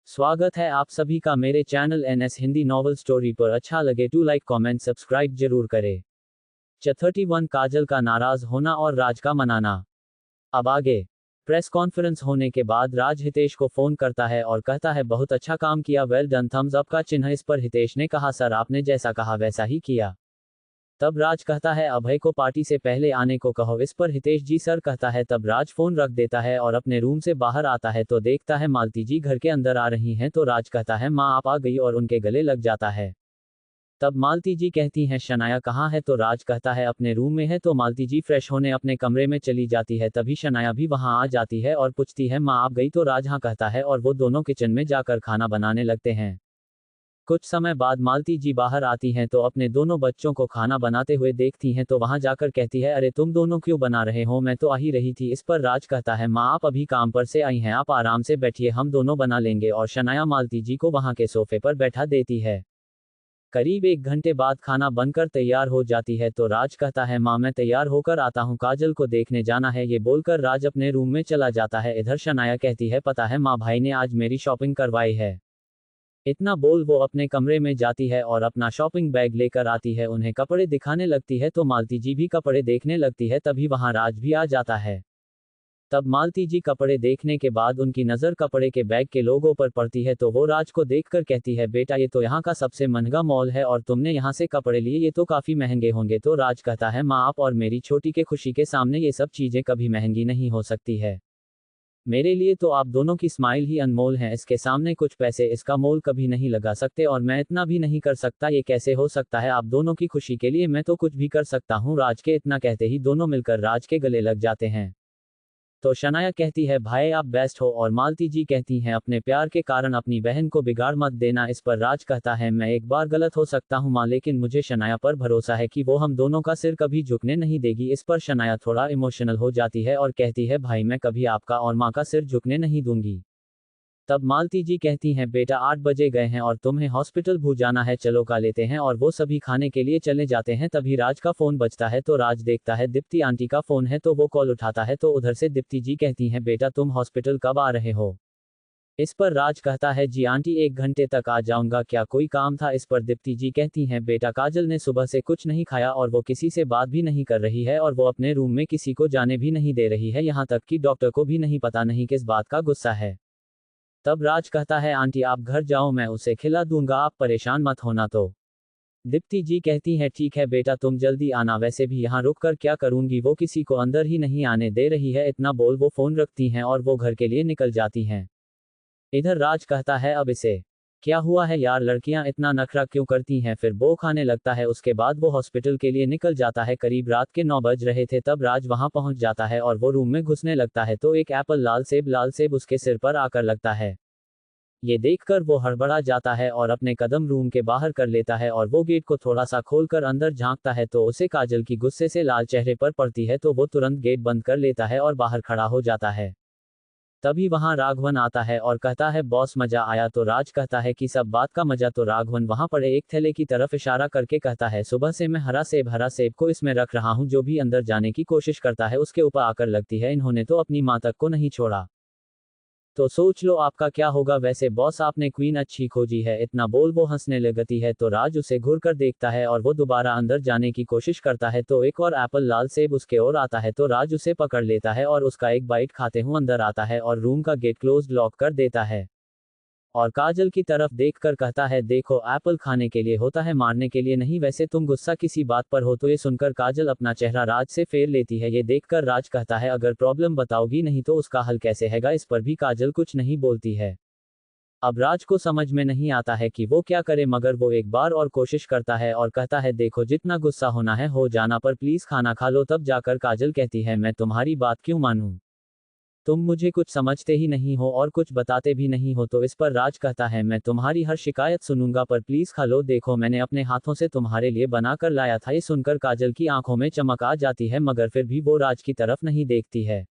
स्वागत है आप सभी का मेरे channel NS Hindi novel story पर। अच्छा लगे टू लाइक कमेंट सब्सक्राइब जरूर करें। 31 काजल का नाराज होना और राज का मनाना। अब आगे। प्रेस कॉन्फ्रेंस होने के बाद राज हितेश को फोन करता है और कहता है बहुत अच्छा काम किया, वेल डन, थम्स अप का चिन्ह। इस पर हितेश ने कहा सर आपने जैसा कहा वैसा ही किया। तब राज कहता है अभय को पार्टी से पहले आने को कहो। इस पर हितेश जी सर कहता है। तब राज फोन रख देता है और अपने रूम से बाहर आता है तो देखता है मालती जी घर के अंदर आ रही हैं तो राज कहता है माँ आप आ गई और उनके गले लग जाता है। तब मालती जी कहती हैं शनाया कहाँ है तो राज कहता है अपने रूम में है। तो मालती जी फ्रेश होने अपने कमरे में चली जाती है। तभी शनाया भी वहां आ जाती है और पूछती है माँ आप गई तो राज हाँ कहता है और वो दोनों किचन में जाकर खाना बनाने लगते हैं। कुछ समय बाद मालती जी बाहर आती हैं तो अपने दोनों बच्चों को खाना बनाते हुए देखती हैं तो वहां जाकर कहती है अरे तुम दोनों क्यों बना रहे हो, मैं तो आ ही रही थी। इस पर राज कहता है माँ आप अभी काम पर से आई हैं, आप आराम से बैठिए हम दोनों बना लेंगे। और शनाया मालती जी को वहां के सोफे पर बैठा देती है। करीब 1 घंटे बाद खाना बनकर तैयार हो जाती है तो राज कहता है माँ मैं तैयार होकर आता हूँ, काजल को देखने जाना है। ये बोलकर राज अपने रूम में चला जाता है। इधर शनाया कहती है पता है माँ भाई ने आज मेरी शॉपिंग करवाई है। इतना बोल वो अपने कमरे में जाती है और अपना शॉपिंग बैग लेकर आती है, उन्हें कपड़े दिखाने लगती है तो मालती जी भी कपड़े देखने लगती है। तभी वहां राज भी आ जाता है। तब मालती जी कपड़े देखने के बाद उनकी नज़र कपड़े के बैग के लोगों पर पड़ती है तो वो राज को देखकर कहती है बेटा ये तो यहाँ का सबसे महंगा मॉल है और तुमने यहाँ से कपड़े लिए, ये तो काफ़ी महंगे होंगे। तो राज कहता है माँ आप और मेरी छोटी के खुशी के सामने ये सब चीज़ें कभी महंगी नहीं हो सकती है। मेरे लिए तो आप दोनों की स्माइल ही अनमोल है, इसके सामने कुछ पैसे इसका मोल कभी नहीं लगा सकते और मैं इतना भी नहीं कर सकता। ये कैसे हो सकता है, आप दोनों की खुशी के लिए मैं तो कुछ भी कर सकता हूँ। राज के इतना कहते ही दोनों मिलकर राज के गले लग जाते हैं। तो शनाया कहती है भाई आप बेस्ट हो और मालती जी कहती हैं अपने प्यार के कारण अपनी बहन को बिगाड़ मत देना। इस पर राज कहता है मैं एक बार गलत हो सकता हूँ माँ, लेकिन मुझे शनाया पर भरोसा है कि वो हम दोनों का सिर कभी झुकने नहीं देगी। इस पर शनाया थोड़ा इमोशनल हो जाती है और कहती है भाई मैं कभी आपका और माँ का सिर झुकने नहीं दूंगी। तब मालती जी कहती हैं बेटा 8 बजे गए हैं और तुम्हें हॉस्पिटल भू जाना है, चलो का लेते हैं। और वो सभी खाने के लिए चले जाते हैं। तभी राज का फोन बजता है तो राज देखता है दीप्ति आंटी का फोन है तो वो कॉल उठाता है तो उधर से दीप्ति जी कहती हैं बेटा तुम हॉस्पिटल कब आ रहे हो। इस पर राज कहता है जी आंटी 1 घंटे तक आ जाऊंगा, क्या कोई काम था। इस पर दीप्ति जी कहती हैं बेटा काजल ने सुबह से कुछ नहीं खाया और वो किसी से बात भी नहीं कर रही है और वो अपने रूम में किसी को जाने भी नहीं दे रही है, यहाँ तक कि डॉक्टर को भी नहीं पता नहीं किस बात का गुस्सा है। तब राज कहता है आंटी आप घर जाओ मैं उसे खिला दूंगा, आप परेशान मत होना। तो दीप्ति जी कहती हैं ठीक है बेटा तुम जल्दी आना, वैसे भी यहाँ रुक कर क्या करूंगी, वो किसी को अंदर ही नहीं आने दे रही है। इतना बोल वो फोन रखती हैं और वो घर के लिए निकल जाती हैं। इधर राज कहता है अब इसे क्या हुआ है यार, लड़कियां इतना नखरा क्यों करती हैं। फिर वो खाने लगता है। उसके बाद वो हॉस्पिटल के लिए निकल जाता है। करीब रात के 9 बज रहे थे तब राज वहां पहुंच जाता है और वो रूम में घुसने लगता है तो एक एप्पल लाल सेब उसके सिर पर आकर लगता है। ये देखकर वो हड़बड़ा जाता है और अपने कदम रूम के बाहर कर लेता है और वो गेट को थोड़ा सा खोलकर अंदर झांकता है तो उसे काजल की गुस्से से लाल चेहरे पर पड़ती है तो वो तुरंत गेट बंद कर लेता है और बाहर खड़ा हो जाता है। तभी वहां राघवन आता है और कहता है बॉस मजा आया। तो राज कहता है कि सब बात का मजा। तो राघवन वहां पड़े एक थैले की तरफ इशारा करके कहता है सुबह से मैं हरा सेब को इसमें रख रहा हूं, जो भी अंदर जाने की कोशिश करता है उसके ऊपर आकर लगती है, इन्होंने तो अपनी मां तक को नहीं छोड़ा। तो सोच लो आपका क्या होगा। वैसे बॉस आपने क्वीन अच्छी खोजी है। इतना बोल वो हंसने लगती है तो राज उसे घूर कर देखता है और वो दोबारा अंदर जाने की कोशिश करता है तो एक और एप्पल लाल सेब उसके ओर आता है तो राज उसे पकड़ लेता है और उसका एक बाइट खाते हुए अंदर आता है और रूम का गेट क्लोज लॉक कर देता है। और काजल की तरफ देखकर कहता है देखो एप्पल खाने के लिए होता है, मारने के लिए नहीं। वैसे तुम गुस्सा किसी बात पर हो। तो ये सुनकर काजल अपना चेहरा राज से फेर लेती है। ये देखकर राज कहता है अगर प्रॉब्लम बताओगी नहीं तो उसका हल कैसे हैगा। इस पर भी काजल कुछ नहीं बोलती है। अब राज को समझ में नहीं आता है कि वो क्या करे, मगर वो एक बार और कोशिश करता है और कहता है देखो जितना गुस्सा होना है हो जाना, पर प्लीज खाना खा लो। तब जाकर काजल कहती है मैं तुम्हारी बात क्यों मानूं, तुम मुझे कुछ समझते ही नहीं हो और कुछ बताते भी नहीं हो। तो इस पर राज कहता है मैं तुम्हारी हर शिकायत सुनूंगा, पर प्लीज खा लो, देखो मैंने अपने हाथों से तुम्हारे लिए बना कर लाया था। ये सुनकर काजल की आंखों में चमक आ जाती है मगर फिर भी वो राज की तरफ नहीं देखती है।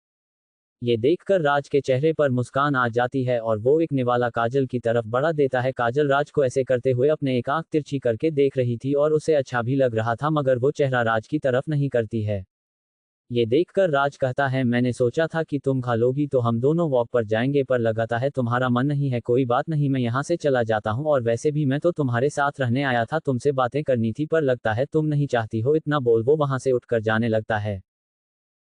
ये देखकर राज के चेहरे पर मुस्कान आ जाती है और वो एक निवाला काजल की तरफ बढ़ा देता है। काजल राज को ऐसे करते हुए अपने एक आंख तिरछी करके देख रही थी और उसे अच्छा भी लग रहा था, मगर वो चेहरा राज की तरफ नहीं करती है। ये देखकर राज कहता है, मैंने सोचा था कि तुम खा लोगी तो हम दोनों वॉक पर जाएंगे, पर लगाता है तुम्हारा मन नहीं है। कोई बात नहीं, मैं यहाँ से चला जाता हूँ, और वैसे भी मैं तो तुम्हारे साथ रहने आया था, तुमसे बातें करनी थी, पर लगता है तुम नहीं चाहती हो। इतना बोल वो वहां से उठकर जाने लगता है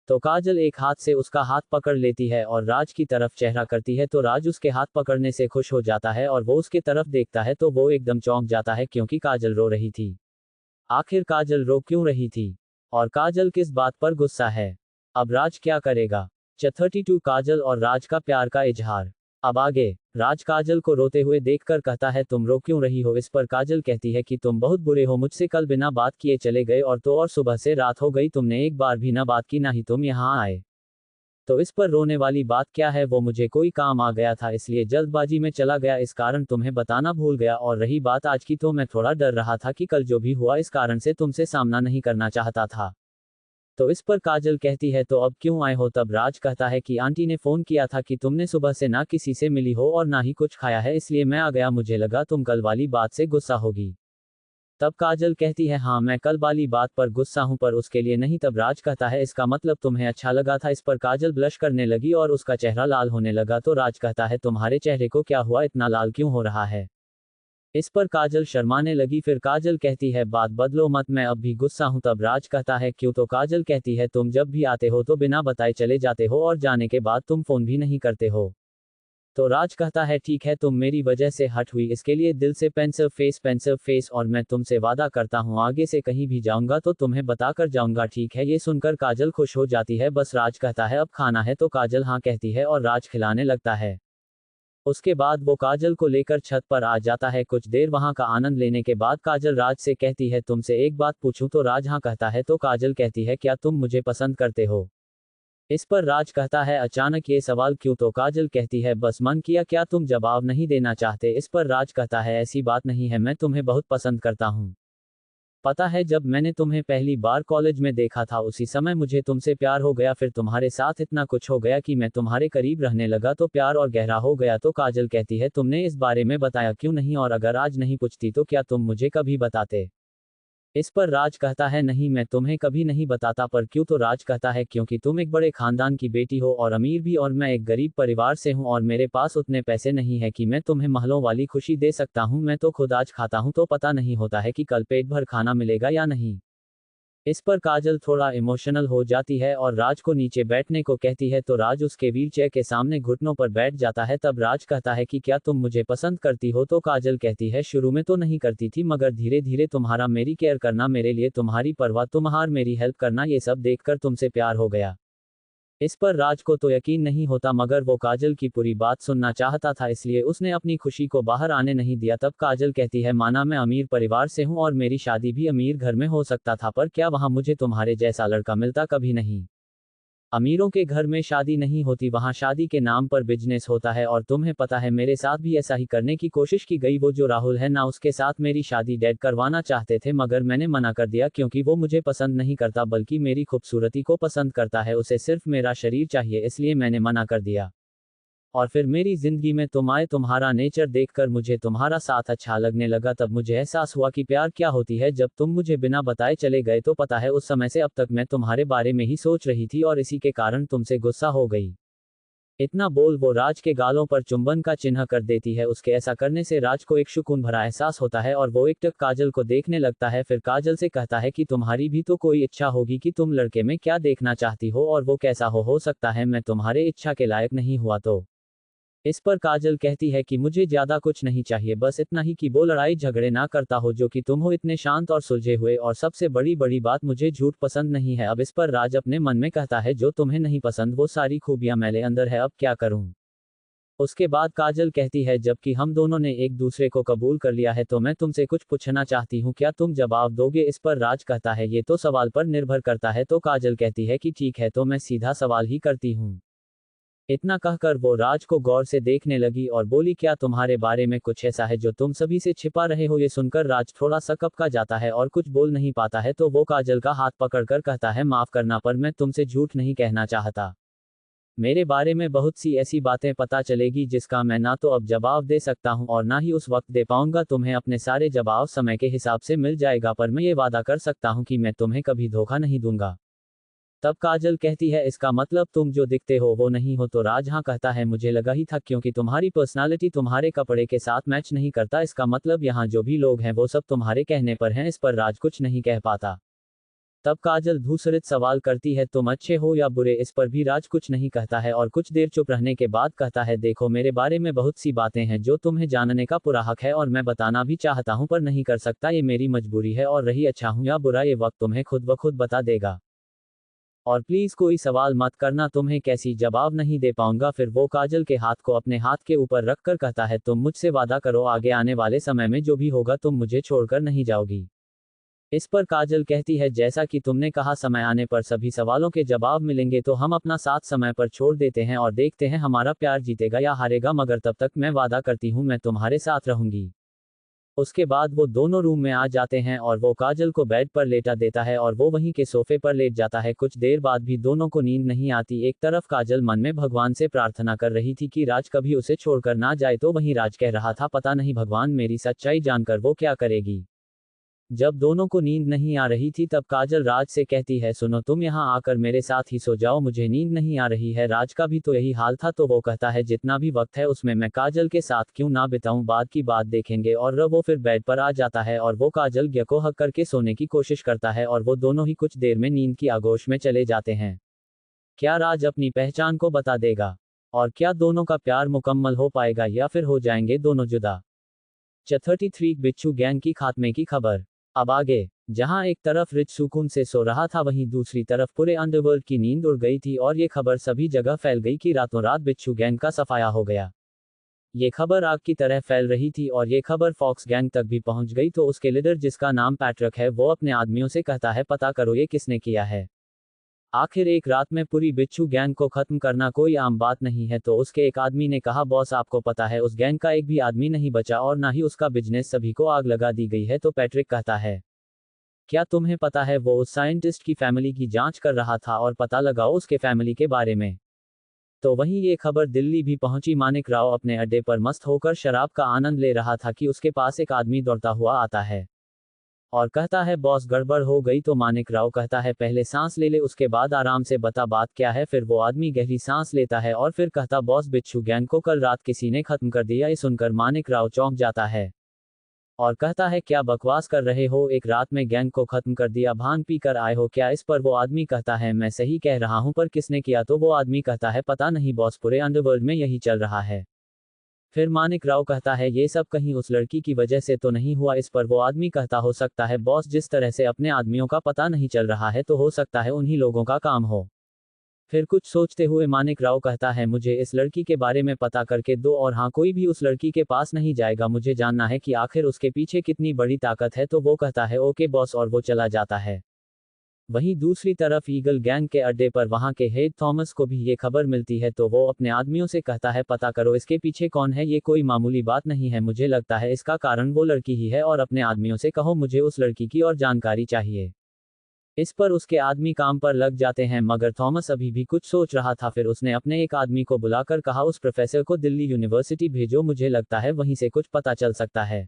तो काजल एक हाथ से उसका हाथ पकड़ लेती है और राज की तरफ चेहरा करती है, तो राज उसके हाथ पकड़ने से खुश हो जाता है और वो उसके तरफ देखता है तो वो एकदम चौंक जाता है, क्योंकि काजल रो रही थी। आखिर काजल रो क्यों रही थी और काजल किस बात पर गुस्सा है? अब राज क्या करेगा? 32 काजल और राज का प्यार का इजहार। अब आगे। राज काजल को रोते हुए देखकर कहता है, तुम रो क्यों रही हो? इस पर काजल कहती है कि तुम बहुत बुरे हो, मुझसे कल बिना बात किए चले गए, और सुबह से रात हो गई, तुमने एक बार भी ना बात की, ना ही तुम यहाँ आए। तो इस पर रोने वाली बात क्या है? वो मुझे कोई काम आ गया था, इसलिए जल्दबाजी में चला गया, इस कारण तुम्हें बताना भूल गया। और रही बात आज की, तो मैं थोड़ा डर रहा था कि कल जो भी हुआ इस कारण से तुमसे सामना नहीं करना चाहता था। तो इस पर काजल कहती है, तो अब क्यों आए हो? तब राज कहता है कि आंटी ने फोन किया था कि तुमने सुबह से ना किसी से मिली हो और ना ही कुछ खाया है, इसलिए मैं आ गया, मुझे लगा तुम कल वाली बात से गुस्सा होगी। तब काजल कहती है, हाँ मैं कल वाली बात पर गुस्सा हूं, पर उसके लिए नहीं। तब राज कहता है, इसका मतलब तुम्हें अच्छा लगा था? इस पर काजल ब्लश करने लगी और उसका चेहरा लाल होने लगा, तो राज कहता है, तुम्हारे चेहरे को क्या हुआ, इतना लाल क्यों हो रहा है? इस पर काजल शर्माने लगी, फिर काजल कहती है, बात बदलो मत, मैं अब भी गुस्सा हूं। तब राज कहता है, क्यों? तो काजल कहती है, तुम जब भी आते हो तो बिना बताए चले जाते हो, और जाने के बाद तुम फोन भी नहीं करते हो। तो राज कहता है, ठीक है, तुम मेरी वजह से हट हुई, इसके लिए दिल से पेंसिल फेस, और मैं तुमसे वादा करता हूँ आगे से कहीं भी जाऊंगा तो तुम्हें बताकर जाऊंगा, ठीक है? ये सुनकर काजल खुश हो जाती है। बस राज कहता है, अब खाना है? तो काजल हाँ कहती है और राज खिलाने लगता है। उसके बाद वो काजल को लेकर छत पर आ जाता है। कुछ देर वहां का आनंद लेने के बाद काजल राज से कहती है, तुमसे एक बात पूछूं? तो राज हाँ कहता है। तो काजल कहती है, क्या तुम मुझे पसंद करते हो? इस पर राज कहता है, अचानक ये सवाल क्यों? तो काजल कहती है, बस मन किया, क्या तुम जवाब नहीं देना चाहते? इस पर राज कहता है, ऐसी बात नहीं है, मैं तुम्हें बहुत पसंद करता हूँ। पता है, जब मैंने तुम्हें पहली बार कॉलेज में देखा था उसी समय मुझे तुमसे प्यार हो गया, फिर तुम्हारे साथ इतना कुछ हो गया कि मैं तुम्हारे करीब रहने लगा, तो प्यार और गहरा हो गया। तो काजल कहती है, तुमने इस बारे में बताया क्यों नहीं? और अगर आज नहीं पूछती तो क्या तुम मुझे कभी बताते? इस पर राज कहता है, नहीं मैं तुम्हें कभी नहीं बताता। पर क्यों? तो राज कहता है, क्योंकि तुम एक बड़े खानदान की बेटी हो और अमीर भी, और मैं एक गरीब परिवार से हूं, और मेरे पास उतने पैसे नहीं है कि मैं तुम्हें महलों वाली खुशी दे सकता हूं। मैं तो खुद आज खाता हूं तो पता नहीं होता है कि कल पेट भर खाना मिलेगा या नहीं। इस पर काजल थोड़ा इमोशनल हो जाती है और राज को नीचे बैठने को कहती है, तो राज उसके व्हीलचेयर के सामने घुटनों पर बैठ जाता है। तब राज कहता है कि क्या तुम मुझे पसंद करती हो? तो काजल कहती है, शुरू में तो नहीं करती थी, मगर धीरे धीरे तुम्हारा मेरी केयर करना, मेरे लिए तुम्हारी परवाह, तुम्हार मेरी हेल्प करना, ये सब देखकर तुमसे प्यार हो गया। इस पर राज को तो यकीन नहीं होता, मगर वो काजल की पूरी बात सुनना चाहता था, इसलिए उसने अपनी खुशी को बाहर आने नहीं दिया। तब काजल कहती है, माना मैं अमीर परिवार से हूं और मेरी शादी भी अमीर घर में हो सकता था, पर क्या वहां मुझे तुम्हारे जैसा लड़का मिलता? कभी नहीं। अमीरों के घर में शादी नहीं होती, वहां शादी के नाम पर बिजनेस होता है, और तुम्हें पता है मेरे साथ भी ऐसा ही करने की कोशिश की गई। वो जो राहुल है ना, उसके साथ मेरी शादी डैड करवाना चाहते थे, मगर मैंने मना कर दिया, क्योंकि वो मुझे पसंद नहीं करता बल्कि मेरी खूबसूरती को पसंद करता है, उसे सिर्फ मेरा शरीर चाहिए, इसलिए मैंने मना कर दिया। और फिर मेरी जिंदगी में तुम आए, तुम्हारा नेचर देखकर मुझे तुम्हारा साथ अच्छा लगने लगा, तब मुझे एहसास हुआ कि प्यार क्या होती है। जब तुम मुझे बिना बताए चले गए तो पता है उस समय से अब तक मैं तुम्हारे बारे में ही सोच रही थी, और इसी के कारण तुमसे गुस्सा हो गई। इतना बोल वो राज के गालों पर चुंबन का चिन्ह कर देती है। उसके ऐसा करने से राज को एक सुकून भरा एहसास होता है और वो एकटक काजल को देखने लगता है। फिर काजल से कहता है कि तुम्हारी भी तो कोई इच्छा होगी कि तुम लड़के में क्या देखना चाहती हो, और वो कैसा हो सकता है मैं तुम्हारे इच्छा के लायक नहीं हुआ तो? इस पर काजल कहती है कि मुझे ज्यादा कुछ नहीं चाहिए, बस इतना ही कि वो लड़ाई झगड़े ना करता हो, जो कि तुम हो, इतने शांत और सुलझे हुए, और सबसे बड़ी बड़ी बात, मुझे झूठ पसंद नहीं है। अब इस पर राज अपने मन में कहता है, जो तुम्हें नहीं पसंद वो सारी खूबियां मेरे अंदर है, अब क्या करूं? उसके बाद काजल कहती है, जबकि हम दोनों ने एक दूसरे को कबूल कर लिया है तो मैं तुमसे कुछ पूछना चाहती हूँ, क्या तुम जवाब दोगे? इस पर राज कहता है, ये तो सवाल पर निर्भर करता है। तो काजल कहती है कि ठीक है, तो मैं सीधा सवाल ही करती हूँ। इतना कहकर वो राज को गौर से देखने लगी और बोली, क्या तुम्हारे बारे में कुछ ऐसा है जो तुम सभी से छिपा रहे हो? ये सुनकर राज थोड़ा सा कपका जाता है और कुछ बोल नहीं पाता है, तो वो काजल का हाथ पकड़कर कहता है, माफ करना, पर मैं तुमसे झूठ नहीं कहना चाहता। मेरे बारे में बहुत सी ऐसी बातें पता चलेगी जिसका मैं ना तो अब जवाब दे सकता हूँ और ना ही उस वक्त दे पाऊंगा। तुम्हें अपने सारे जवाब समय के हिसाब से मिल जाएगा, पर मैं ये वादा कर सकता हूँ कि मैं तुम्हें कभी धोखा नहीं दूंगा। तब काजल कहती है इसका मतलब तुम जो दिखते हो वो नहीं हो, तो राज हाँ कहता है मुझे लगा ही था, क्योंकि तुम्हारी पर्सनालिटी तुम्हारे कपड़े के साथ मैच नहीं करता, इसका मतलब यहाँ जो भी लोग हैं वो सब तुम्हारे कहने पर हैं। इस पर राज कुछ नहीं कह पाता। तब काजल धूसरित सवाल करती है तुम अच्छे हो या बुरे, इस पर भी राज कुछ नहीं कहता है और कुछ देर चुप रहने के बाद कहता है देखो मेरे बारे में बहुत सी बातें हैं जो तुम्हें जानने का पूरा हक है और मैं बताना भी चाहता हूं पर नहीं कर सकता, ये मेरी मजबूरी है और रही अच्छा हूं या बुरा ये वक्त तुम्हें खुद ब खुद बता देगा। और प्लीज कोई सवाल मत करना, तुम्हें कैसी जवाब नहीं दे पाऊंगा। फिर वो काजल के हाथ को अपने हाथ के ऊपर रखकर कहता है तुम मुझसे वादा करो आगे आने वाले समय में जो भी होगा तुम मुझे छोड़कर नहीं जाओगी। इस पर काजल कहती है जैसा कि तुमने कहा समय आने पर सभी सवालों के जवाब मिलेंगे, तो हम अपना साथ समय पर छोड़ देते हैं और देखते हैं हमारा प्यार जीतेगा या हारेगा, मगर तब तक मैं वादा करती हूँ मैं तुम्हारे साथ रहूंगी। उसके बाद वो दोनों रूम में आ जाते हैं और वो काजल को बेड पर लेटा देता है और वो वहीं के सोफे पर लेट जाता है। कुछ देर बाद भी दोनों को नींद नहीं आती। एक तरफ काजल मन में भगवान से प्रार्थना कर रही थी कि राज कभी उसे छोड़कर ना जाए, तो वहीं राज कह रहा था पता नहीं भगवान मेरी सच्चाई जानकर वो क्या करेगी। जब दोनों को नींद नहीं आ रही थी तब काजल राज से कहती है सुनो तुम यहाँ आकर मेरे साथ ही सो जाओ, मुझे नींद नहीं आ रही है। राज का भी तो यही हाल था, तो वो कहता है जितना भी वक्त है उसमें मैं काजल के साथ क्यों ना बिताऊं, बाद की बात देखेंगे। और वो फिर बेड पर आ जाता है और वो काजल को हक करके सोने की कोशिश करता है और वो दोनों ही कुछ देर में नींद की आगोश में चले जाते हैं। क्या राज अपनी पहचान को बता देगा और क्या दोनों का प्यार मुकम्मल हो पाएगा या फिर हो जाएंगे दोनों जुदा। 33 बिच्छू गैंग की खात्मे की खबर। अब आगे, जहां एक तरफ रिच सुकून से सो रहा था वहीं दूसरी तरफ पूरे अंडरवर्ल्ड की नींद उड़ गई थी और ये खबर सभी जगह फैल गई कि रातों रात बिच्छू गैंग का सफाया हो गया। ये खबर आग की तरह फैल रही थी और ये खबर फॉक्स गैंग तक भी पहुंच गई, तो उसके लीडर जिसका नाम पैट्रिक है वो अपने आदमियों से कहता है पता करो ये किसने किया है। आखिर एक रात में पूरी बिच्छू गैंग को खत्म करना कोई आम बात नहीं है। तो उसके एक आदमी ने कहा बॉस आपको पता है उस गैंग का एक भी आदमी नहीं बचा और ना ही उसका बिजनेस, सभी को आग लगा दी गई है। तो पैट्रिक कहता है क्या तुम्हें पता है वो उस साइंटिस्ट की फैमिली की जांच कर रहा था और पता लगाओ उसके फैमिली के बारे में। तो वहीं ये खबर दिल्ली भी पहुंची। मानिक राव अपने अड्डे पर मस्त होकर शराब का आनंद ले रहा था कि उसके पास एक आदमी दौड़ता हुआ आता है और कहता है बॉस गड़बड़ हो गई। तो मानिक राव कहता है पहले सांस ले ले, उसके बाद आराम से बता बात क्या है। फिर वो आदमी गहरी सांस लेता है और फिर कहता बॉस बिच्छू गैंग को कल रात किसी ने खत्म कर दिया। ये सुनकर मानिक राव चौंक जाता है और कहता है क्या बकवास कर रहे हो, एक रात में गैंग को खत्म कर दिया, भांग पी कर आए हो क्या। इस पर वो आदमी कहता है मैं सही कह रहा हूं पर किसने किया। तो वो आदमी कहता है पता नहीं बॉस, पूरे अंडरवर्ल्ड में यही चल रहा है। फिर मानिक राव कहता है ये सब कहीं उस लड़की की वजह से तो नहीं हुआ। इस पर वो आदमी कहता हो सकता है बॉस, जिस तरह से अपने आदमियों का पता नहीं चल रहा है तो हो सकता है उन्हीं लोगों का काम हो। फिर कुछ सोचते हुए मानिक राव कहता है मुझे इस लड़की के बारे में पता करके दो, और हाँ कोई भी उस लड़की के पास नहीं जाएगा, मुझे जानना है कि आखिर उसके पीछे कितनी बड़ी ताकत है। तो वो कहता है ओके बॉस और वो चला जाता है। वहीं दूसरी तरफ ईगल गैंग के अड्डे पर वहां के हेड थॉमस को भी ये खबर मिलती है, तो वो अपने आदमियों से कहता है पता करो इसके पीछे कौन है, ये कोई मामूली बात नहीं है, मुझे लगता है इसका कारण वो लड़की ही है और अपने आदमियों से कहो मुझे उस लड़की की और जानकारी चाहिए। इस पर उसके आदमी काम पर लग जाते हैं, मगर थॉमस अभी भी कुछ सोच रहा था। फिर उसने अपने एक आदमी को बुलाकर कहा उस प्रोफेसर को दिल्ली यूनिवर्सिटी भेजो, मुझे लगता है वहीं से कुछ पता चल सकता है।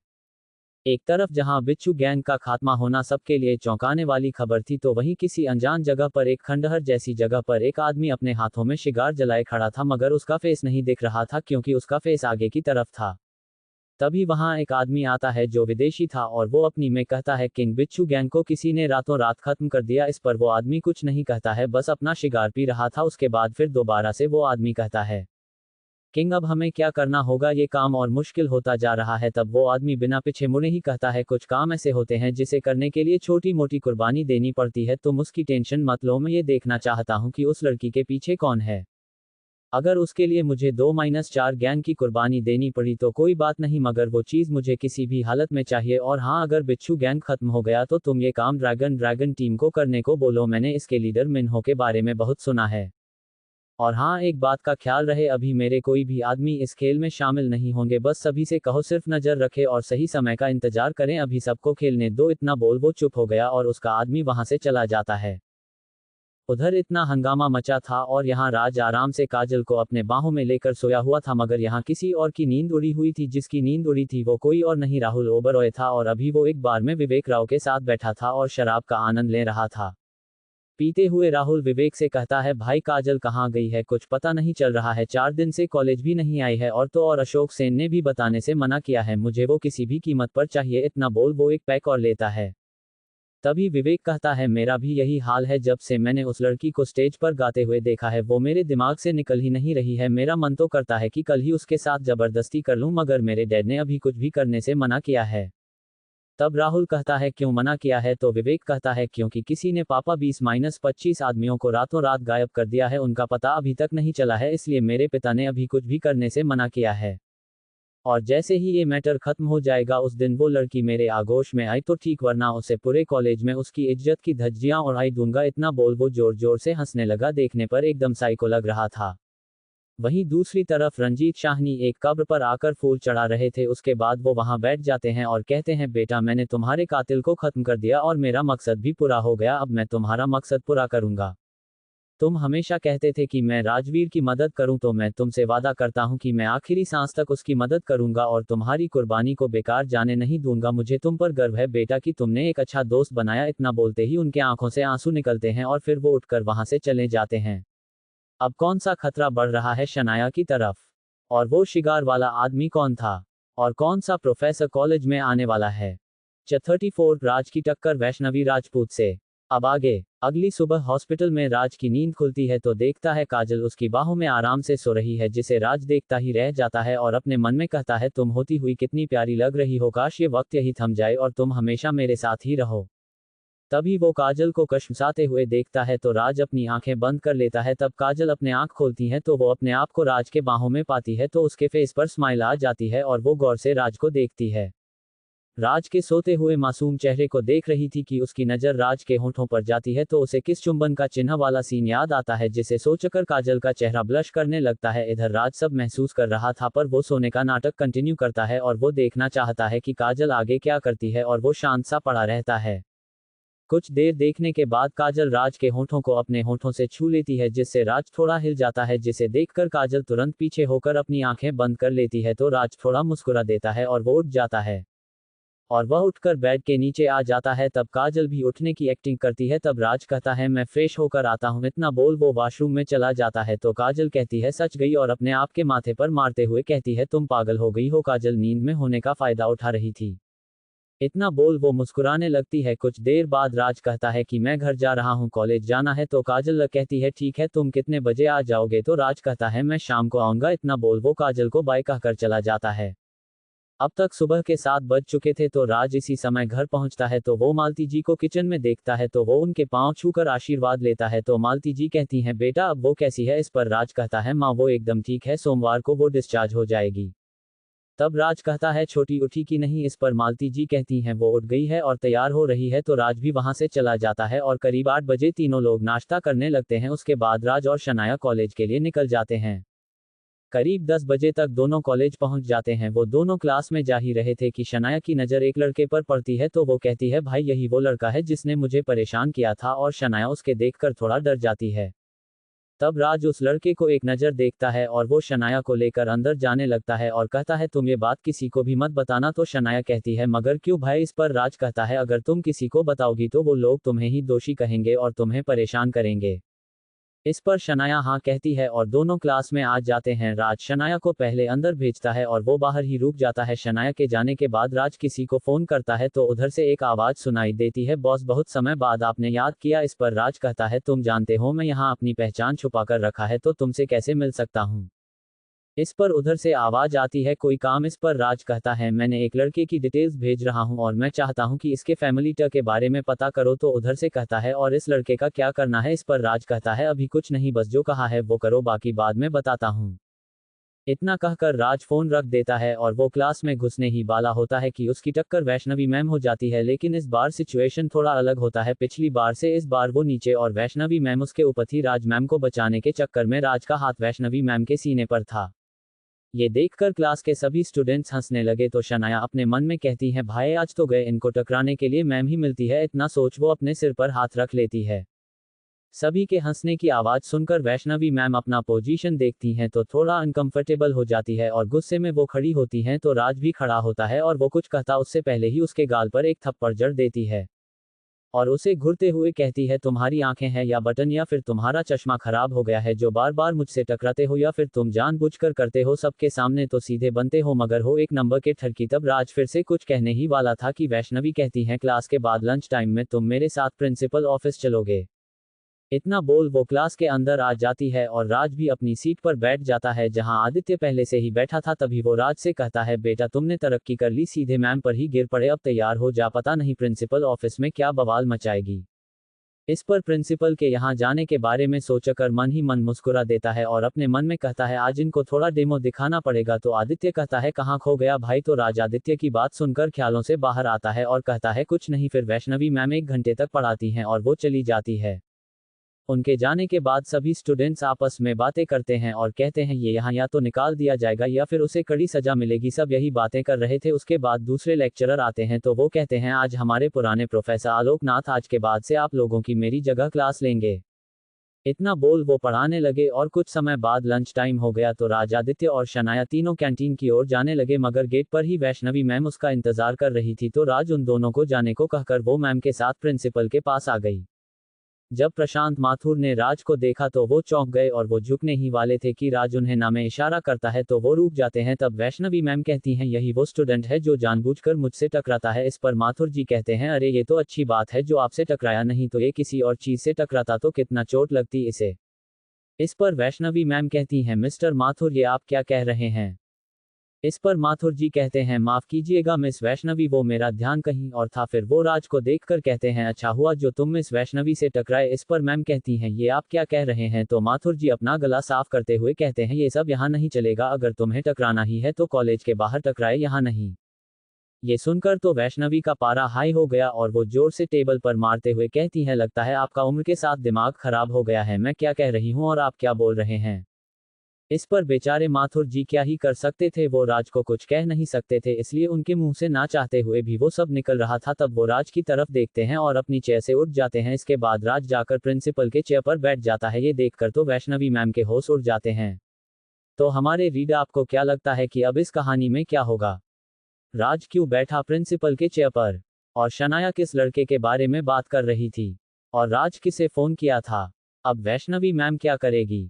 एक तरफ जहां बिच्छू गैंग का खात्मा होना सबके लिए चौंकाने वाली खबर थी, तो वहीं किसी अनजान जगह पर एक खंडहर जैसी जगह पर एक आदमी अपने हाथों में शिगार जलाए खड़ा था, मगर उसका फेस नहीं दिख रहा था क्योंकि उसका फेस आगे की तरफ था। तभी वहां एक आदमी आता है जो विदेशी था और वो अपनी में कहता है किंग, बिच्छू गैंग को किसी ने रातों रात खत्म कर दिया। इस पर वो आदमी कुछ नहीं कहता है, बस अपना शिगार पी रहा था। उसके बाद फिर दोबारा से वो आदमी कहता है किंग अब हमें क्या करना होगा, ये काम और मुश्किल होता जा रहा है। तब वो आदमी बिना पीछे मुड़े ही कहता है कुछ काम ऐसे होते हैं जिसे करने के लिए छोटी मोटी कुर्बानी देनी पड़ती है, तुम उसकी टेंशन मत लो, मैं ये देखना चाहता हूँ कि उस लड़की के पीछे कौन है। अगर उसके लिए मुझे 2-4 गैंग की कुर्बानी देनी पड़ी तो कोई बात नहीं, मगर वो चीज़ मुझे किसी भी हालत में चाहिए। और हाँ, अगर बिच्छू गैंग खत्म हो गया तो तुम ये काम ड्रैगन टीम को करने को बोलो, मैंने इसके लीडर मिन्हो के बारे में बहुत सुना है। और हाँ, एक बात का ख्याल रहे, अभी मेरे कोई भी आदमी इस खेल में शामिल नहीं होंगे, बस सभी से कहो सिर्फ नज़र रखे और सही समय का इंतजार करें, अभी सबको खेलने दो। इतना बोल वो चुप हो गया और उसका आदमी वहां से चला जाता है। उधर इतना हंगामा मचा था और यहाँ राज आराम से काजल को अपने बाहों में लेकर सोया हुआ था, मगर यहाँ किसी और की नींद उड़ी हुई थी। जिसकी नींद उड़ी थी वो कोई और नहीं राहुल ओबरॉय था और अभी वो एक बार में विवेक राव के साथ बैठा था और शराब का आनंद ले रहा था। पीते हुए राहुल विवेक से कहता है, भाई काजल कहाँ गई है, कुछ पता नहीं चल रहा है, 4 दिन से कॉलेज भी नहीं आई है, और तो और अशोक सेन ने भी बताने से मना किया है, मुझे वो किसी भी कीमत पर चाहिए। इतना बोल वो एक पैक और लेता है। तभी विवेक कहता है, मेरा भी यही हाल है, जब से मैंने उस लड़की को स्टेज पर गाते हुए देखा है वो मेरे दिमाग से निकल ही नहीं रही है। मेरा मन तो करता है कि कल ही उसके साथ जबरदस्ती कर लूं, मगर मेरे डैड ने अभी कुछ भी करने से मना किया है। तब राहुल कहता है, क्यों मना किया है? तो विवेक कहता है, क्योंकि किसी ने पापा 20-25 आदमियों को रातों रात गायब कर दिया है, उनका पता अभी तक नहीं चला है, इसलिए मेरे पिता ने अभी कुछ भी करने से मना किया है। और जैसे ही ये मैटर खत्म हो जाएगा उस दिन वो लड़की मेरे आगोश में आई तो ठीक, वरना उसे पूरे कॉलेज में उसकी इज्जत की धज्जियां उड़ाई दूंगा। इतना बोल वो जोर जोर से हंसने लगा, देखने पर एकदम साइको लग रहा था। वहीं दूसरी तरफ रंजीत शाहनी एक कब्र पर आकर फूल चढ़ा रहे थे। उसके बाद वो वहां बैठ जाते हैं और कहते हैं, बेटा मैंने तुम्हारे कातिल को खत्म कर दिया और मेरा मकसद भी पूरा हो गया, अब मैं तुम्हारा मकसद पूरा करूंगा। तुम हमेशा कहते थे कि मैं राजवीर की मदद करूं, तो मैं तुमसे वादा करता हूं कि मैं आखिरी सांस तक उसकी मदद करूंगा और तुम्हारी कुर्बानी को बेकार जाने नहीं दूंगा। मुझे तुम पर गर्व है बेटा कि तुमने एक अच्छा दोस्त बनाया। इतना बोलते ही उनके आंखों से आंसू निकलते हैं और फिर वो उठकर वहां से चले जाते हैं। अब कौन सा खतरा बढ़ रहा है शनाया की तरफ? और वो शिगार वाला आदमी कौन था? और कौन सा प्रोफेसर कॉलेज में आने वाला है? 34 राज की टक्कर वैष्णवी राजपूत से। अब आगे। अगली सुबह हॉस्पिटल में राज की नींद खुलती है तो देखता है काजल उसकी बाहों में आराम से सो रही है, जिसे राज देखता ही रह जाता है और अपने मन में कहता है, तुम होती हुई कितनी प्यारी लग रही हो, काश ये वक्त यही थम जाए और तुम हमेशा मेरे साथ ही रहो। तभी वो काजल को कशमसाते हुए देखता है तो राज अपनी आंखें बंद कर लेता है। तब काजल अपने आंख खोलती है तो वो अपने आप को राज के बाहों में पाती है तो उसके फेस पर स्माइल आ जाती है और वो गौर से राज को देखती है। राज के सोते हुए मासूम चेहरे को देख रही थी कि उसकी नज़र राज के होंठों पर जाती है तो उसे किस चुंबन का चिन्ह वाला सीन याद आता है, जिसे सोचकर काजल का चेहरा ब्लश करने लगता है। इधर राज सब महसूस कर रहा था पर वो सोने का नाटक कंटिन्यू करता है और वो देखना चाहता है कि काजल आगे क्या करती है और वो शांत सा पड़ा रहता है। कुछ देर देखने के बाद काजल राज के होंठों को अपने होंठों से छू लेती है, जिससे राज थोड़ा हिल जाता है, जिसे देखकर काजल तुरंत पीछे होकर अपनी आंखें बंद कर लेती है तो राज थोड़ा मुस्कुरा देता है और वो उठ जाता है और वह उठकर बेड के नीचे आ जाता है। तब काजल भी उठने की एक्टिंग करती है। तब राज कहता है, मैं फ्रेश होकर आता हूँ। इतना बोल वो वॉशरूम में चला जाता है तो काजल कहती है, सच गई, और अपने आप के माथे पर मारते हुए कहती है, तुम पागल हो गई हो। काजल नींद में होने का फायदा उठा रही थी। इतना बोल वो मुस्कुराने लगती है। कुछ देर बाद राज कहता है कि मैं घर जा रहा हूँ, कॉलेज जाना है। तो काजल कहती है, ठीक है, तुम कितने बजे आ जाओगे? तो राज कहता है, मैं शाम को आऊंगा। इतना बोल वो काजल को बाय कहकर चला जाता है। अब तक सुबह के 7 बज चुके थे तो राज इसी समय घर पहुंचता है तो वो मालती जी को किचन में देखता है तो वो उनके पांव छूकर आशीर्वाद लेता है। तो मालती जी कहती हैं, बेटा अब वो कैसी है? इस पर राज कहता है, माँ वो एकदम ठीक है, सोमवार को वो डिस्चार्ज हो जाएगी। तब राज कहता है, छोटी उठी कि नहीं? इस पर मालती जी कहती हैं, वो उठ गई है और तैयार हो रही है। तो राज भी वहां से चला जाता है और करीब 8 बजे तीनों लोग नाश्ता करने लगते हैं। उसके बाद राज और शनाया कॉलेज के लिए निकल जाते हैं। करीब 10 बजे तक दोनों कॉलेज पहुंच जाते हैं। वो दोनों क्लास में जा ही रहे थे कि शनाया की नज़र एक लड़के पर पड़ती है तो वो कहती है, भाई यही वो लड़का है जिसने मुझे परेशान किया था, और शनाया उसके देखकर थोड़ा डर जाती है। तब राज उस लड़के को एक नज़र देखता है और वो शनाया को लेकर अंदर जाने लगता है और कहता है, तुम ये बात किसी को भी मत बताना। तो शनाया कहती है, मगर क्यों भाई? इस पर राज कहता है, अगर तुम किसी को बताओगी तो वो लोग तुम्हें ही दोषी कहेंगे और तुम्हें परेशान करेंगे। इस पर शनाया हाँ कहती है और दोनों क्लास में आ जाते हैं। राज शनाया को पहले अंदर भेजता है और वो बाहर ही रुक जाता है। शनाया के जाने के बाद राज किसी को फोन करता है तो उधर से एक आवाज सुनाई देती है, बॉस बहुत समय बाद आपने याद किया। इस पर राज कहता है, तुम जानते हो मैं यहाँ अपनी पहचान छुपा कर रखा है तो तुमसे कैसे मिल सकता हूँ। इस पर उधर से आवाज आती है, कोई काम? इस पर राज कहता है, मैंने एक लड़के की डिटेल्स भेज रहा हूं और मैं चाहता हूं कि इसके फैमिली ट के बारे में पता करो। तो उधर से कहता है, और इस लड़के का क्या करना है? इस पर राज कहता है, अभी कुछ नहीं, बस जो कहा है वो करो, बाकी बाद में बताता हूं। इतना कहकर राज फोन रख देता है और वो क्लास में घुसने ही वाला होता है कि उसकी टक्कर वैष्णवी मैम हो जाती है। लेकिन इस बार सिचुएशन थोड़ा अलग होता है पिछली बार से। इस बार वो नीचे और वैष्णवी मैम उसके ऊपर थी। राज मैम को बचाने के चक्कर में राज का हाथ वैष्णवी मैम के सीने पर था। ये देखकर क्लास के सभी स्टूडेंट्स हंसने लगे तो शनाया अपने मन में कहती हैं, भाई आज तो गए, इनको टकराने के लिए मैम ही मिलती है। इतना सोच वो अपने सिर पर हाथ रख लेती है। सभी के हंसने की आवाज सुनकर वैष्णवी मैम अपना पोजीशन देखती हैं तो थोड़ा अनकंफर्टेबल हो जाती है और गुस्से में वो खड़ी होती हैं तो राज भी खड़ा होता है और वो कुछ कहता उससे पहले ही उसके गाल पर एक थप्पड़ जड़ देती है। और उसे घूरते हुए कहती है तुम्हारी आंखें हैं या बटन या फिर तुम्हारा चश्मा खराब हो गया है जो बार बार मुझसे टकराते हो या फिर तुम जानबूझकर करते हो सबके सामने तो सीधे बनते हो मगर हो एक नंबर के ठरकी। तब राज फिर से कुछ कहने ही वाला था कि वैष्णवी कहती हैं क्लास के बाद लंच टाइम में तुम मेरे साथ प्रिंसिपल ऑफिस चलोगे। इतना बोल वो क्लास के अंदर आ जाती है और राज भी अपनी सीट पर बैठ जाता है जहां आदित्य पहले से ही बैठा था। तभी वो राज से कहता है बेटा तुमने तरक्की कर ली, सीधे मैम पर ही गिर पड़े, अब तैयार हो जा, पता नहीं प्रिंसिपल ऑफिस में क्या बवाल मचाएगी। इस पर प्रिंसिपल के यहाँ जाने के बारे में सोचकर मन ही मन मुस्कुरा देता है और अपने मन में कहता है आज इनको थोड़ा डेमो दिखाना पड़ेगा। तो आदित्य कहता है कहाँ खो गया भाई। तो राज आदित्य की बात सुनकर ख्यालों से बाहर आता है और कहता है कुछ नहीं। फिर वैष्णवी मैम 1 घंटे तक पढ़ाती हैं और वो चली जाती है। उनके जाने के बाद सभी स्टूडेंट्स आपस में बातें करते हैं और कहते हैं ये यहाँ या तो निकाल दिया जाएगा या फिर उसे कड़ी सजा मिलेगी। सब यही बातें कर रहे थे। उसके बाद दूसरे लेक्चरर आते हैं तो वो कहते हैं आज हमारे पुराने प्रोफेसर आलोकनाथ, आज के बाद से आप लोगों की मेरी जगह क्लास लेंगे। इतना बोल वो पढ़ाने लगे और कुछ समय बाद लंच टाइम हो गया तो राज, आदित्य और शनाया तीनों कैंटीन की ओर जाने लगे मगर गेट पर ही वैष्णवी मैम उसका इंतजार कर रही थी। तो राज उन दोनों को जाने को कहकर वो मैम के साथ प्रिंसिपल के पास आ गई। जब प्रशांत माथुर ने राज को देखा तो वो चौंक गए और वो झुकने ही वाले थे कि राज उन्हें नामे इशारा करता है तो वो रुक जाते हैं। तब वैष्णवी मैम कहती हैं यही वो स्टूडेंट है जो जानबूझकर मुझसे टकराता है। इस पर माथुर जी कहते हैं अरे ये तो अच्छी बात है जो आपसे टकराया, नहीं तो ये किसी और चीज से टकराता तो कितना चोट लगती इसे। इस पर वैष्णवी मैम कहती हैं मिस्टर माथुर ये आप क्या कह रहे हैं। इस पर माथुर जी कहते हैं माफ कीजिएगा मिस वैष्णवी, वो मेरा ध्यान कहीं और था। फिर वो राज को देखकर कहते हैं अच्छा हुआ जो तुम मिस वैष्णवी से टकराए। इस पर मैम कहती हैं ये आप क्या कह रहे हैं। तो माथुर जी अपना गला साफ करते हुए कहते हैं ये सब यहाँ नहीं चलेगा, अगर तुम्हें टकराना ही है तो कॉलेज के बाहर टकराए, यहाँ नहीं। ये सुनकर तो वैष्णवी का पारा हाई हो गया और वो जोर से टेबल पर मारते हुए कहती हैं लगता है आपका उम्र के साथ दिमाग खराब हो गया है, मैं क्या कह रही हूँ और आप क्या बोल रहे हैं। इस पर बेचारे माथुर जी क्या ही कर सकते थे, वो राज को कुछ कह नहीं सकते थे, इसलिए उनके मुंह से ना चाहते हुए भी वो सब निकल रहा था। तब वो राज की तरफ देखते हैं और अपनी चेयर से उठ जाते हैं। इसके बाद राज जाकर प्रिंसिपल के चेयर पर बैठ जाता है। ये देखकर तो वैष्णवी मैम के होश उड़ जाते हैं। तो हमारे रीडर आपको क्या लगता है कि अब इस कहानी में क्या होगा। राज क्यों बैठा प्रिंसिपल के चेयर पर, और शनाया किस लड़के के बारे में बात कर रही थी, और राज किसे फोन किया था। अब वैष्णवी मैम क्या करेगी।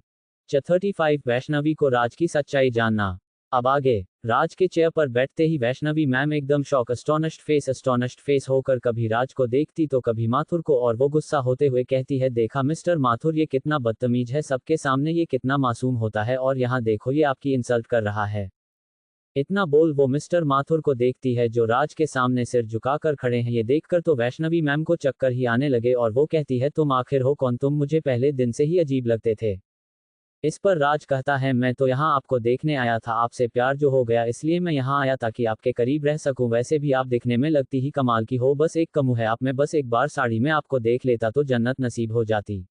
35 वैष्णवी को राज की सच्चाई जानना। अब आगे। राज के चेयर पर बैठते ही वैष्णवी मैम एकदम शॉक अस्टोनिश्ड फेस होकर कभी राज को देखती तो कभी माथुर को, और वो गुस्सा होते हुए कहती है देखा मिस्टर माथुर ये कितना बदतमीज है, सबके सामने ये कितना मासूम होता है, और यहाँ देखो ये आपकी इंसल्ट कर रहा है। इतना बोल वो मिस्टर माथुर को देखती है जो राज के सामने सिर झुकाकर खड़े हैं। ये देखकर तो वैष्णवी मैम को चक्कर ही आने लगे और वो कहती है तुम आखिर हो कौन, तुम मुझे पहले दिन से ही अजीब लगते थे। इस पर राज कहता है मैं तो यहाँ आपको देखने आया था, आपसे प्यार जो हो गया इसलिए मैं यहाँ आया ताकि आपके करीब रह सकूं। वैसे भी आप दिखने में लगती ही कमाल की हो, बस एक कमी है आप में, बस एक बार साड़ी में आपको देख लेता तो जन्नत नसीब हो जाती।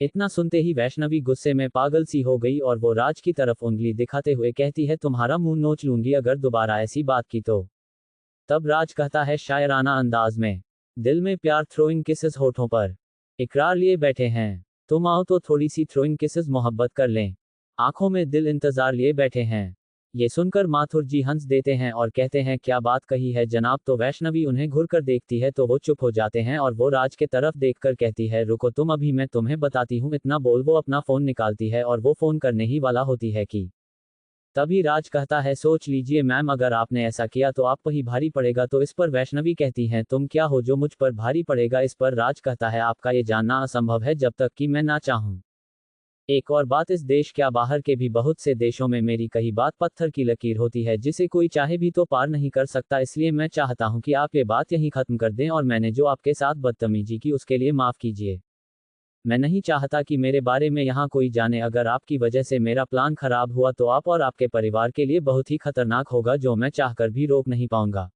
इतना सुनते ही वैष्णवी गुस्से में पागल सी हो गई और वो राज की तरफ उंगली दिखाते हुए कहती है तुम्हारा मुंह नोच लूंगी अगर दोबारा ऐसी बात की तो। तब राज कहता है शायराना अंदाज में दिल में प्यार थ्रोइंग किसेस होठों पर इकरार लिए बैठे हैं, तुम आओ तो थोड़ी सी थ्रोइंग किसेस मोहब्बत कर लें, आंखों में दिल इंतजार लिए बैठे हैं। ये सुनकर माथुर जी हंस देते हैं और कहते हैं क्या बात कही है जनाब। तो वैष्णवी उन्हें घुरकर देखती है तो वो चुप हो जाते हैं और वो राज के तरफ देखकर कहती है रुको तुम, अभी मैं तुम्हें बताती हूँ। इतना बोल वो अपना फोन निकालती है और वो फोन करने ही वाला होती है कि तभी राज कहता है सोच लीजिए मैम, अगर आपने ऐसा किया तो आप पर ही भारी पड़ेगा। तो इस पर वैष्णवी कहती हैं तुम क्या हो जो मुझ पर भारी पड़ेगा। इस पर राज कहता है आपका ये जानना असंभव है जब तक कि मैं ना चाहूं। एक और बात, इस देश क्या बाहर के भी बहुत से देशों में मेरी कही बात पत्थर की लकीर होती है जिसे कोई चाहे भी तो पार नहीं कर सकता। इसलिए मैं चाहता हूं कि आप ये बात यहीं खत्म कर दें और मैंने जो आपके साथ बदतमीजी की उसके लिए माफ कीजिए। मैं नहीं चाहता कि मेरे बारे में यहाँ कोई जाने, अगर आपकी वजह से मेरा प्लान खराब हुआ तो आप और आपके परिवार के लिए बहुत ही खतरनाक होगा जो मैं चाहकर भी रोक नहीं पाऊंगा।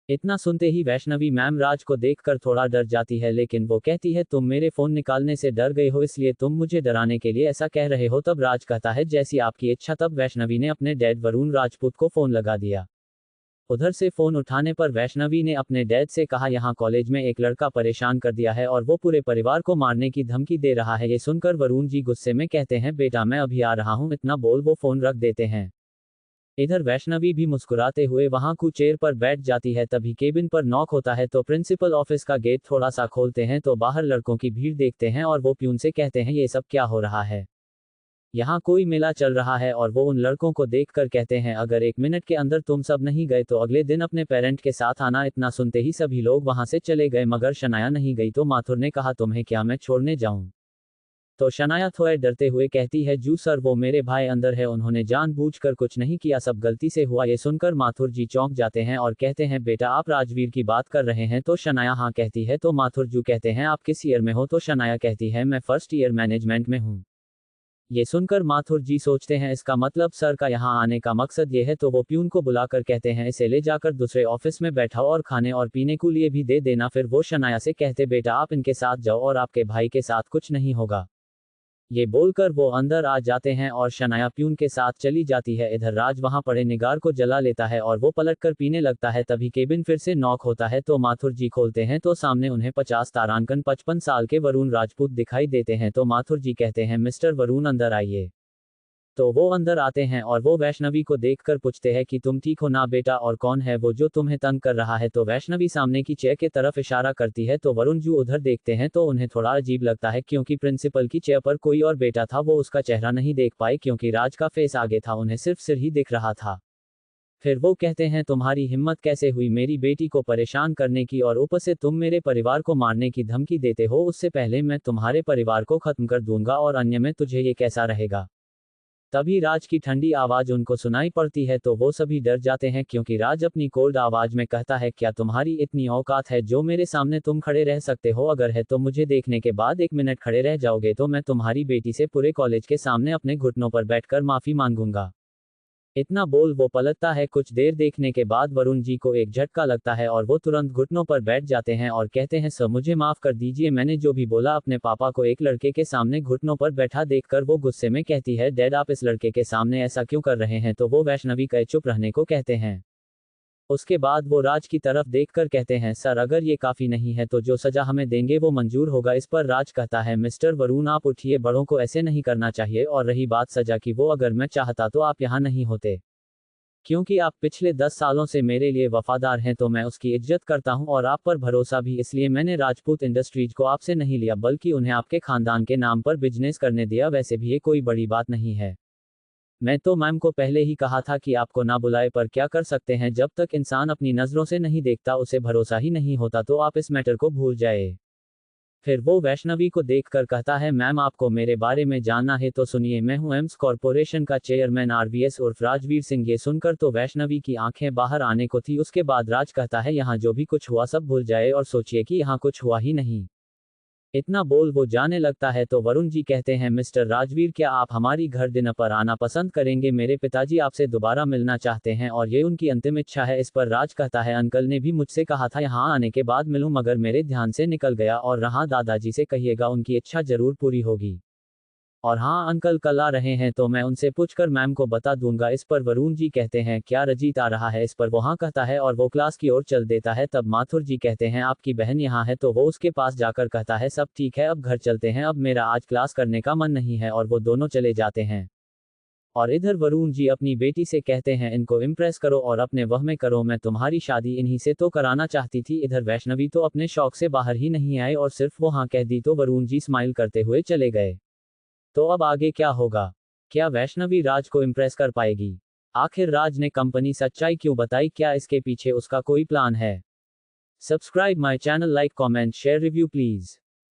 इतना सुनते ही वैष्णवी मैम राज को देखकर थोड़ा डर जाती है, लेकिन वो कहती है तुम मेरे फोन निकालने से डर गए हो इसलिए तुम मुझे डराने के लिए ऐसा कह रहे हो। तब राज कहता है जैसी आपकी इच्छा। तब वैष्णवी ने अपने डैड वरुण राजपूत को फोन लगा दिया। उधर से फोन उठाने पर वैष्णवी ने अपने डैड से कहा यहाँ कॉलेज में एक लड़का परेशान कर दिया है और वो पूरे परिवार को मारने की धमकी दे रहा है। ये सुनकर वरुण जी गुस्से में कहते हैं बेटा मैं अभी आ रहा हूँ। इतना बोल वो फोन रख देते हैं। इधर वैष्णवी भी मुस्कुराते हुए वहां को चेयर पर बैठ जाती है। तभी केबिन पर नॉक होता है तो प्रिंसिपल ऑफिस का गेट थोड़ा सा खोलते हैं तो बाहर लड़कों की भीड़ देखते हैं और वो प्यून से कहते हैं ये सब क्या हो रहा है, यहाँ कोई मेला चल रहा है। और वो उन लड़कों को देखकर कहते हैं अगर 1 मिनट के अंदर तुम सब नहीं गए तो अगले दिन अपने पेरेंट के साथ आना। इतना सुनते ही सभी लोग वहां से चले गए मगर शनाया नहीं गई तो माथुर ने कहा तुम्हें क्या मैं छोड़ने जाऊं। तो शनाया थोड़े डरते हुए कहती है जू सर वो मेरे भाई अंदर है, उन्होंने जानबूझकर कुछ नहीं किया, सब गलती से हुआ। ये सुनकर माथुर जी चौंक जाते हैं और कहते हैं बेटा आप राजवीर की बात कर रहे हैं। तो शनाया हाँ कहती है तो माथुर जू कहते हैं आप किस ईयर में हो। तो शनाया कहती है मैं फर्स्ट ईयर मैनेजमेंट में हूँ। ये सुनकर माथुर जी सोचते हैं इसका मतलब सर का यहाँ आने का मकसद ये है। तो वो प्यून को बुलाकर कहते हैं इसे ले जाकर दूसरे ऑफिस में बैठाओ और खाने और पीने को लिए भी दे देना। फिर वो शनाया से कहते बेटा आप इनके साथ जाओ और आपके भाई के साथ कुछ नहीं होगा। ये बोलकर वो अंदर आ जाते हैं और शनाया प्यून के साथ चली जाती है। इधर राज वहां पड़े निगार को जला लेता है और वो पलटकर पीने लगता है। तभी केबिन फिर से नॉक होता है तो माथुर जी खोलते हैं तो सामने उन्हें 50 तारांकन 55 साल के वरुण राजपूत दिखाई देते हैं। तो माथुर जी कहते हैं मिस्टर वरुण अंदर आइए। तो वो अंदर आते हैं और वो वैष्णवी को देखकर पूछते हैं कि तुम ठीक हो ना बेटा, और कौन है वो जो तुम्हें तंग कर रहा है। तो वैष्णवी सामने की चेयर के तरफ इशारा करती है तो वरुण जी उधर देखते हैं तो उन्हें थोड़ा अजीब लगता है क्योंकि प्रिंसिपल की चेयर पर कोई और बेटा था। वो उसका चेहरा नहीं देख पाए क्योंकि राज का फेस आगे था, उन्हें सिर्फ सिर ही दिख रहा था। फिर वो कहते हैं तुम्हारी हिम्मत कैसे हुई मेरी बेटी को परेशान करने की, और ऊपर से तुम मेरे परिवार को मारने की धमकी देते हो। उससे पहले मैं तुम्हारे परिवार को खत्म कर दूंगा और अन्य में तुझे ये कैसा रहेगा। तभी राज की ठंडी आवाज उनको सुनाई पड़ती है तो वो सभी डर जाते हैं क्योंकि राज अपनी कोल्ड आवाज में कहता है क्या तुम्हारी इतनी औकात है जो मेरे सामने तुम खड़े रह सकते हो। अगर है तो मुझे देखने के बाद 1 मिनट खड़े रह जाओगे तो मैं तुम्हारी बेटी से पूरे कॉलेज के सामने अपने घुटनों पर बैठकर माफी मांगूंगा। इतना बोल वो पलटता है। कुछ देर देखने के बाद वरुण जी को एक झटका लगता है और वो तुरंत घुटनों पर बैठ जाते हैं और कहते हैं सर मुझे माफ कर दीजिए, मैंने जो भी बोला। अपने पापा को एक लड़के के सामने घुटनों पर बैठा देखकर वो गुस्से में कहती है डैड आप इस लड़के के सामने ऐसा क्यों कर रहे हैं। तो वो वैष्णवी का चुप रहने को कहते हैं। उसके बाद वो राज की तरफ देखकर कहते हैं सर अगर ये काफी नहीं है तो जो सजा हमें देंगे वो मंजूर होगा। इस पर राज कहता है मिस्टर वरुण आप उठिए, बड़ों को ऐसे नहीं करना चाहिए। और रही बात सजा की, वो अगर मैं चाहता तो आप यहाँ नहीं होते, क्योंकि आप पिछले 10 सालों से मेरे लिए वफादार हैं तो मैं उसकी इज्जत करता हूं और आप पर भरोसा भी। इसलिए मैंने राजपूत इंडस्ट्रीज को आपसे नहीं लिया बल्कि उन्हें आपके खानदान के नाम पर बिजनेस करने दिया। वैसे भी ये कोई बड़ी बात नहीं है। मैं तो मैम को पहले ही कहा था कि आपको ना बुलाए, पर क्या कर सकते हैं, जब तक इंसान अपनी नज़रों से नहीं देखता उसे भरोसा ही नहीं होता। तो आप इस मैटर को भूल जाए। फिर वो वैष्णवी को देखकर कहता है मैम आपको मेरे बारे में जानना है तो सुनिए, मैं हूं एम्स कॉरपोरेशन का चेयरमैन आरवीएस उर्फ राजवीर सिंह। ये सुनकर तो वैष्णवी की आंखें बाहर आने को थी। उसके बाद राज कहता है यहाँ जो भी कुछ हुआ सब भूल जाए और सोचिए कि यहाँ कुछ हुआ ही नहीं। इतना बोल वो जाने लगता है तो वरुण जी कहते हैं मिस्टर राजवीर क्या आप हमारी घर डिनर पर आना पसंद करेंगे, मेरे पिताजी आपसे दोबारा मिलना चाहते हैं और ये उनकी अंतिम इच्छा है। इस पर राज कहता है अंकल ने भी मुझसे कहा था यहाँ आने के बाद मिलूं मगर मेरे ध्यान से निकल गया, और रहा दादाजी से कहिएगा उनकी इच्छा जरूर पूरी होगी। और हाँ अंकल कल आ रहे हैं तो मैं उनसे पूछकर मैम को बता दूंगा। इस पर वरुण जी कहते हैं क्या रजीत आ रहा है। इस पर वो हाँ कहता है और वो क्लास की ओर चल देता है। तब माथुर जी कहते हैं आपकी बहन यहाँ है। तो वो उसके पास जाकर कहता है सब ठीक है अब घर चलते हैं, अब मेरा आज क्लास करने का मन नहीं है, और वो दोनों चले जाते हैं। और इधर वरुण जी अपनी बेटी से कहते हैं इनको इम्प्रेस करो और अपने वह में करो, मैं तुम्हारी शादी इन्हीं से तो कराना चाहती थी। इधर वैष्णवी तो अपने शौक से बाहर ही नहीं आए और सिर्फ वो हाँ कह दी तो वरुण जी स्माइल करते हुए चले गए। तो अब आगे क्या होगा? क्या वैष्णवी राज को इम्प्रेस कर पाएगी? आखिर राज ने कंपनी सच्चाई क्यों बताई? क्या इसके पीछे उसका कोई प्लान है? Subscribe my channel, like comment share review please.